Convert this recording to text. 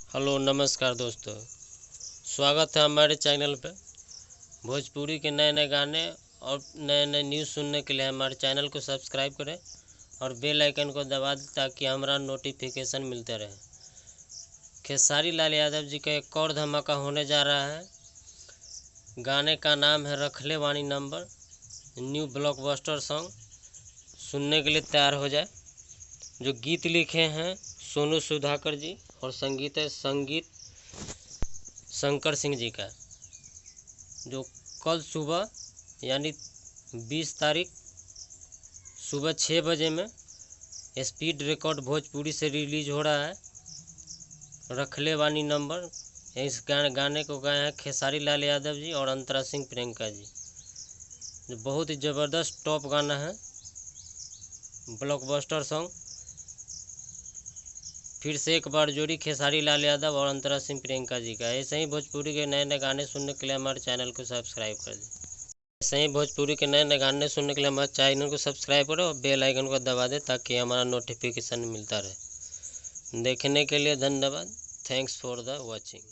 Hello नमस्कार दोस्तों, स्वागत है हमारे चैनल पे। भोजपुरी के नए नए गाने और नए नए न्यूज़ सुनने के लिए हमारे चैनल को सब्सक्राइब करें और बेल आइकन को दबा दें ताकि हमारा नोटिफिकेशन मिलते रहे। खेसारी लाल यादव जी का एक और धमाका होने जा रहा है। गाने का नाम है रखले वाणी नंबर। न्यू ब्लॉकबस्टर सॉन्ग सुनने के लिए तैयार हो जाए। जो गीत लिखे हैं सोनू सुधाकर जी और संगीत है शंकर सिंह जी का। जो कल सुबह यानी 20 तारीख सुबह 6 बजे में स्पीड रिकॉर्ड भोजपुरी से रिलीज हो रहा है। रखले वाणी नंबर। इस गाने को गाए हैं खेसारी लाल यादव जी और अंतरा सिंह प्रियंका जी। जो बहुत ही ज़बरदस्त टॉप गाना है, ब्लॉकबस्टर सॉन्ग। फिर से एक बार जोड़ी खेसारी लाल यादव और अंतरा सिंह प्रियंका जी का। ऐसे ही भोजपुरी के नए नए गाने सुनने के लिए हमारे चैनल को सब्सक्राइब कर दें। ऐसे ही भोजपुरी के नए नए गाने सुनने के लिए हमारे चैनल को सब्सक्राइब करें और बेल आइकन को दबा दें ताकि हमारा नोटिफिकेशन मिलता रहे। देखने के लिए धन्यवाद। Thanks for the watching.